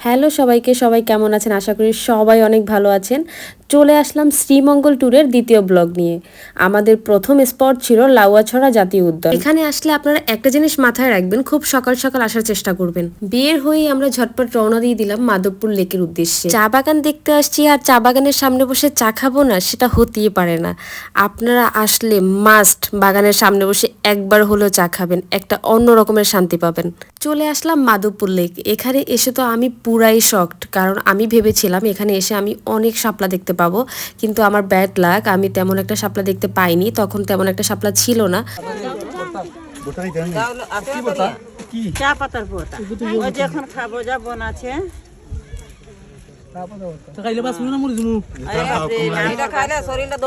Hello সবাইকে, সবাই কেমন আছেন? আশা করি সবাই অনেক ভালো আছেন। চলে আসলাম শ্রীমঙ্গল ট্যুরের দ্বিতীয় ব্লগ নিয়ে। আমাদের প্রথম স্পট ছিল লাউয়াছড়া জাতীয় উদ্যান। এখানে আসলে আপনারা একটা জিনিস মাথায় রাখবেন, খুব সকাল সকাল আসার চেষ্টা করবেন। বের হয়েই আমরা ঝটপট রওনা দিয়ে দিলাম মাধবপুর লেকের উদ্দেশ্যে। চা বাগান দেখতে আসছি আর চা বাগানের সামনে বসে চা খাবো না, সেটা হতেই পারে না। আপনারা আসলে মাস্ট বাগানের সামনে বসে একবার হলেও চা খাবেন, একটা অন্য রকমের শান্তি পাবেন। চলে আসলাম মাধবপুর লেক। এখানে এসে তো আমি পুরাই শকড, কারণ আমি ভেবেছিলাম এখানে এসে আমি অনেক শাপলা দেখতে পাবো, কিন্তু আমার ব্যাড লাক, আমি তেমন একটা শাপলা দেখতে পাইনি। তখন তেমন একটা শাপলা ছিল না। চা পাতার পোতা ওই যে এখন খাবো যা আছে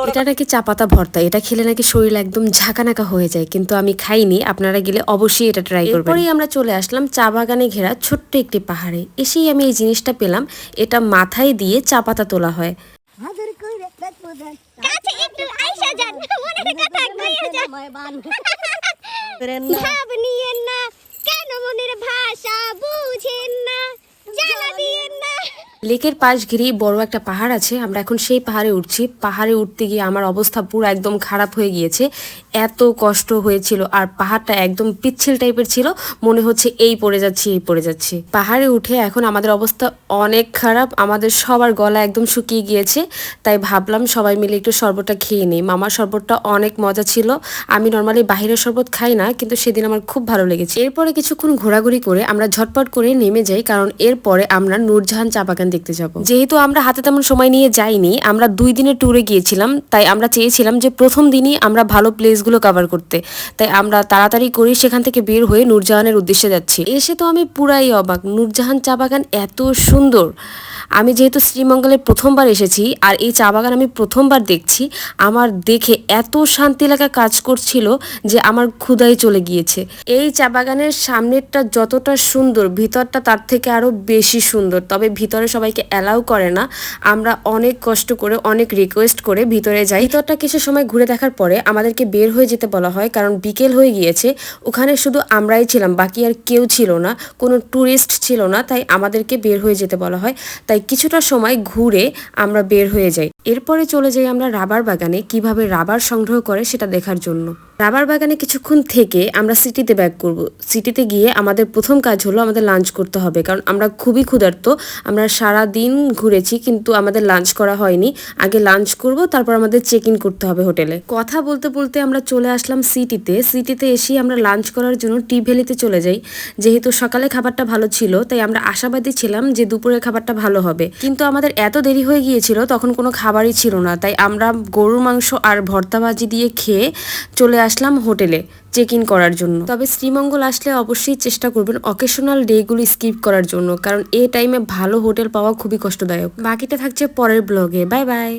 এটা নাকি চা পাতা ভর্তা, এটা খেলে নাকি শরীর একদম ঝাঁকানাকা হয়ে যায়, কিন্তু আমি খাইনি। আপনারা গেলে অবশ্যই এটা ট্রাই করবেন। এরপরেই আমরা চলে আসলাম চা বাগানে ঘেরা ছোট্ট একটি পাহাড়ে। এসেই আমি এই জিনিসটা পেলাম, এটা মাথায় দিয়ে চা পাতা তোলা হয়। লেকের পাশ ঘিরেই বড় একটা পাহাড় আছে, আমরা এখন সেই পাহাড়ে উঠছি। পাহাড়ে উঠতে গিয়ে আমার অবস্থা পুরো একদম খারাপ হয়ে গিয়েছে, এত কষ্ট হয়েছিল। আর পাহাড়টা একদম পিচ্ছিল টাইপের ছিল, মনে হচ্ছে এই পড়ে যাচ্ছি। পাহাড়ে উঠে এখন আমাদের অবস্থা অনেক খারাপ, আমাদের সবার গলা একদম শুকিয়ে গিয়েছে। তাই ভাবলাম সবাই মিলে একটু শরবতটা খেয়ে নিই। মামার শরবতটা অনেক মজা ছিল। আমি নর্মালি বাহিরের শরবত খাই না, কিন্তু সেদিন আমার খুব ভালো লেগেছে। এরপরে কিছুক্ষণ ঘোরাঘুরি করে আমরা ঝটপট করে নেমে যাই, কারণ এরপরে আমরা নূরজাহান চা বাগান দেখতে যাব। যেহেতু আমরা হাতে তেমন সময় নিয়ে যাইনি, আমরা 2 দিনের ট্যুরে গিয়েছিলাম, তাই আমরা চেয়েছিলাম যে প্রথম দিনই আমরা ভালো প্লেসগুলো কভার করতে। তাই আমরা তাড়াতাড়ি করে সেখান থেকে বের হয়ে নূরজাহানের উদ্দেশ্যে যাচ্ছি। এসে তো আমি পুরাই অবাক, নূরজাহান চা বাগান এত সুন্দর। আমি যেহেতু শ্রীমঙ্গলে প্রথমবার এসেছি আর এই চা বাগান আমি প্রথমবার দেখছি, আমার দেখে এত শান্তি লাগা কাজ করছিল যে আমার ক্ষুধাই চলে গিয়েছে। এই চা বাগানের সামনেরটা যতটা সুন্দর, ভিতরটা তার থেকে আরও বেশি সুন্দর। তবে ভিতরে সবাইকে অ্যালাউ করে না। আমরা অনেক কষ্ট করে, অনেক রিকোয়েস্ট করে ভিতরে যাই। ভিতরটা কিছু সময় ঘুরে দেখার পরে আমাদেরকে বের হয়ে যেতে বলা হয়, কারণ বিকেল হয়ে গিয়েছে। ওখানে শুধু আমরাই ছিলাম, বাকি আর কেউ ছিল না, কোনো ট্যুরিস্ট ছিল না। তাই আমাদেরকে বের হয়ে যেতে বলা হয়। তাই কিছুটা সময় ঘুরে আমরা বের হয়ে যাই। এরপরে চলে যাই আমরা রাবার বাগানে, কিভাবে রাবার সংগ্রহ করে সেটা দেখার জন্য। রাবার বাগানে কিছুক্ষণ থেকে আমরা সিটিতে ব্যাক করব। সিটিতে গিয়ে আমাদের প্রথম কাজ হলো আমাদের লাঞ্চ করতে হবে, কারণ আমরা খুবই ক্ষুধার্ত। আমরা সারা দিন ঘুরেছি, কিন্তু আমাদের লাঞ্চ করা হয়নি। আগে লাঞ্চ করব, তারপর আমাদের চেক ইন করতে হবে হোটেলে। কথা বলতে বলতে আমরা চলে আসলাম সিটিতে এসেই আমরা লাঞ্চ করার জন্য টি ভ্যালিতে চলে যাই। যেহেতু সকালে খাবারটা ভালো ছিল, তাই আমরা আশাবাদী ছিলাম যে দুপুরের খাবারটা ভালো হবে, কিন্তু আমাদের এত দেরি হয়ে গিয়েছিল, তখন কোনো খাবারই ছিল না। তাই আমরা গরুর মাংস আর ভর্তা ভাজি দিয়ে খেয়ে চলে আসলাম হোটেলে চেক ইন করার জন্য। তবে শ্রীমঙ্গল আসলে অবশ্যই চেষ্টা করবেন অকেশনাল ডেগুলো স্কিপ করার জন্য, কারণ এই টাইমে ভালো হোটেল পাওয়া খুবই কষ্টদায়ক। বাকিটা থাকছে পরের ব্লগে। Bye bye.